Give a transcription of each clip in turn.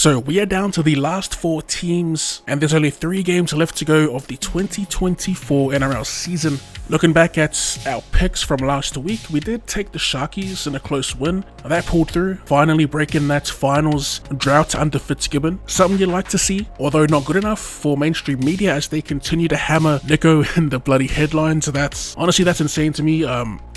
So we are down to the last 4 teams, and there's only 3 games left to go of the 2024 NRL season. Looking back at our picks from last week, we did take the Sharkies in a close win. That pulled through, finally breaking that finals drought under Fitzgibbon. Something you'd like to see, although not good enough for mainstream media as they continue to hammer Nico in the bloody headlines. That's insane to me.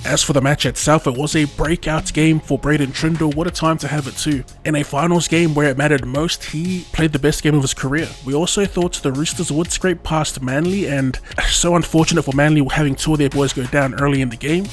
As for the match itself, it was a breakout game for Braden Trindle. What a time to have it too. In a finals game where it mattered most, he played the best game of his career. We also thought the Roosters would scrape past Manly, and so unfortunate for Manly having 2 of their boys go down early in the game.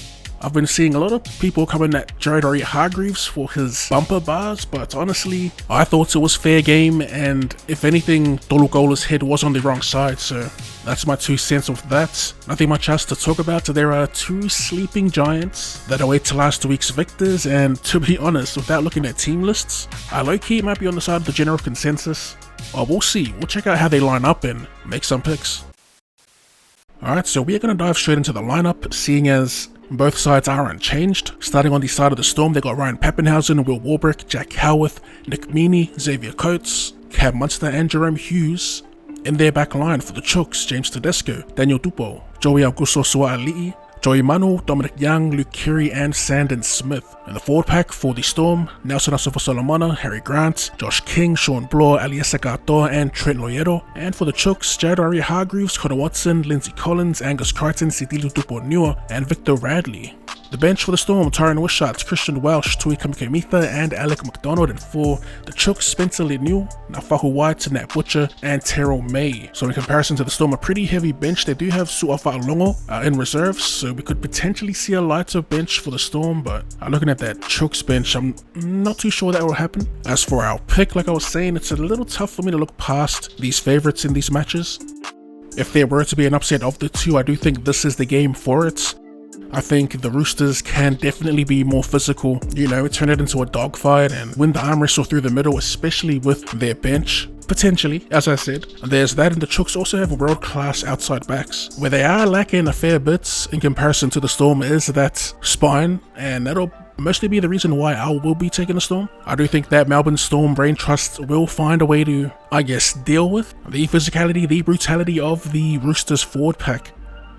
I've been seeing a lot of people coming at Jared Hargreaves for his bumper bars, but honestly, I thought it was fair game, and if anything, Tolukola's head was on the wrong side, so that's my 2 cents of that. Nothing much else to talk about. There are 2 sleeping giants that await to last week's victors, and to be honest, without looking at team lists, I low-key might be on the side of the general consensus. We'll see. We'll check out how they line up and make some picks. Alright, so we are going to dive straight into the lineup, seeing as both sides are unchanged. Starting on the side of the Storm, they got Ryan Pappenhausen, Will Warbrick, Jack Howarth, Nick Meaney, Xavier Coates, Cam Munster and Jerome Hughes. In their back line for the Chooks, James Tedesco, Daniel Tupou, Joey Augusto Sualii, Joey Manu, Dominic Young, Luke Keary and Sandon Smith. In the forward pack for the Storm, Nelson Asafa-Solomona, Harry Grant, Josh King, Sean Bloor, Aliesa Gatoa and Trent Loiero. And for the Chooks, Jared Hargreaves, Connor Watson, Lindsay Collins, Angus Crichton, Sidilu Tupou-Nua and Victor Radley. The bench for the Storm, Tyron Wishart, Christian Welsh, Tui Kamikamica and Alec McDonald, and for the Chooks, Spencer Leniu, Nafahu White, Nat Butcher and Terrell May. So in comparison to the Storm, a pretty heavy bench. They do have Su'afa in reserves, so we could potentially see a lighter bench for the Storm, but looking at that Chooks bench, I'm not too sure that will happen. As for our pick, like I was saying, it's a little tough for me to look past these favourites in these matches. If there were to be an upset of the 2, I do think this is the game for it. I think the Roosters can definitely be more physical, turn it into a dogfight and win the arm wrestle through the middle, especially with their bench. Potentially, as I said. There's that, and the Chooks also have world-class outside backs. Where they are lacking a fair bit in comparison to the Storm is that spine, and that'll mostly be the reason why I will be taking the Storm. I do think that Melbourne Storm brain trust will find a way to, deal with the physicality, the brutality of the Roosters forward pack.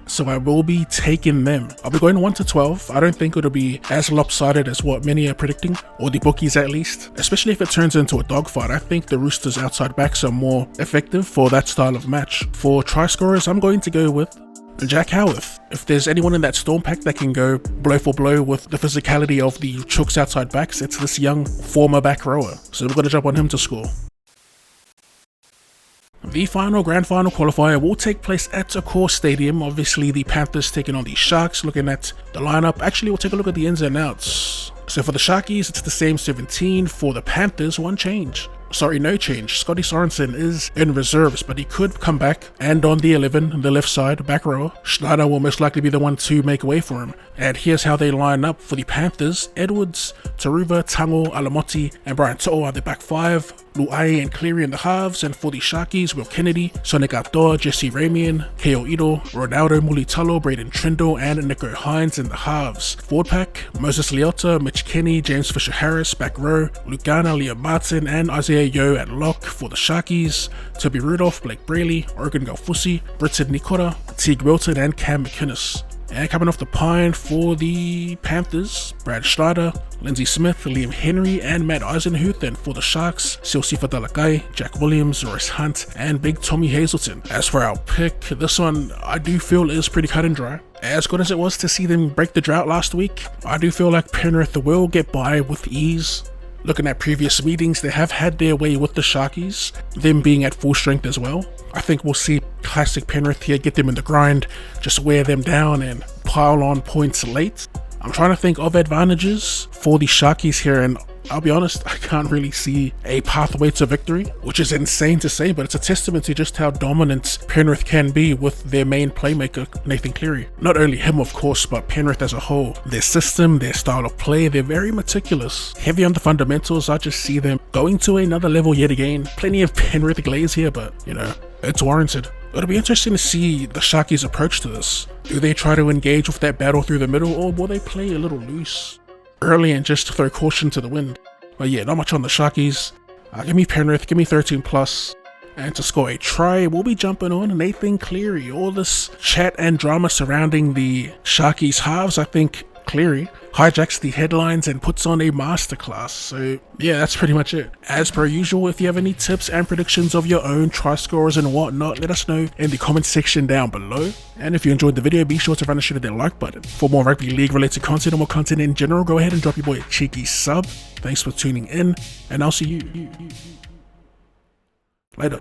So I will be taking them. I'll be going 1 to 12. I don't think it'll be as lopsided as what many are predicting, or the bookies at least. Especially if it turns into a dogfight. I think the Roosters outside backs are more effective for that style of match. For try scorers, I'm going to go with Jack Howarth. If there's anyone in that Storm pack that can go blow for blow with the physicality of the Chooks outside backs, it's this young former back rower. So we're going to jump on him to score. The grand final qualifier will take place at Accor Stadium. Obviously, the Panthers taking on the Sharks. Looking at the lineup, actually, we'll take a look at the ins and outs. So for the Sharkies, it's the same 17. For the Panthers, no change. Scotty Sorensen is in reserves, but he could come back. And on the 11, the left side, back rower, Schneider will most likely be the one to make way for him. And here's how they line up for the Panthers. Edwards, Taruva, Tango, Alamoti, and Brian To'o are the back 5. Luai and Cleary in the halves, and for the Sharkies, Will Kennedy, Sonic Atoa, Jesse Ramian, Keo Ito, Ronaldo Mulitalo, Braden Trindle, and Nico Hines in the halves. Forward pack, Moses Leota, Mitch Kenny, James Fisher-Harris, back row, Lugana, Liam Martin, and Isaiah Yeo at lock. For the Sharkies, Toby Rudolph, Blake Brayley, Oregon Galfusi, Britton Nikora, Teague Wilton, and Cam McInnes. And coming off the pine for the Panthers, Brad Schneider, Lindsay Smith, Liam Henry, and Matt Eisenhuth. And for the Sharks, Silsifa Dalakai, Jack Williams, Royce Hunt, and Big Tommy Hazelton. As for our pick, this one I do feel is pretty cut and dry. As good as it was to see them break the drought last week, I do feel like Penrith will get by with ease. Looking at previous meetings, they have had their way with the Sharkies, them being at full strength as well. I think we'll see classic Penrith here, get them in the grind, just wear them down and pile on points late. I'm trying to think of advantages for the Sharkies here, and I'll be honest, I can't really see a pathway to victory, which is insane to say, but it's a testament to just how dominant Penrith can be with their main playmaker, Nathan Cleary. Not only him, of course, but Penrith as a whole. Their system, their style of play, they're very meticulous. Heavy on the fundamentals, I just see them going to another level yet again. Plenty of Penrith glaze here, but, it's warranted. It'll be interesting to see the Sharkies' approach to this. Do they try to engage with that battle through the middle, or will they play a little loose early and just throw caution to the wind? But yeah, not much on the Sharkies. Give me Penrith, give me 13 plus. And to score a try, we'll be jumping on Nathan Cleary. All this chat and drama surrounding the Sharkies halves, I think Cleary hijacks the headlines and puts on a masterclass. So yeah, that's pretty much it. As per usual, if you have any tips and predictions of your own try scorers and whatnot, let us know in the comment section down below. And if you enjoyed the video, be sure to run a shit of that like button. For more rugby league related content or more content in general, go ahead and drop your boy a cheeky sub. Thanks for tuning in, and I'll see you later.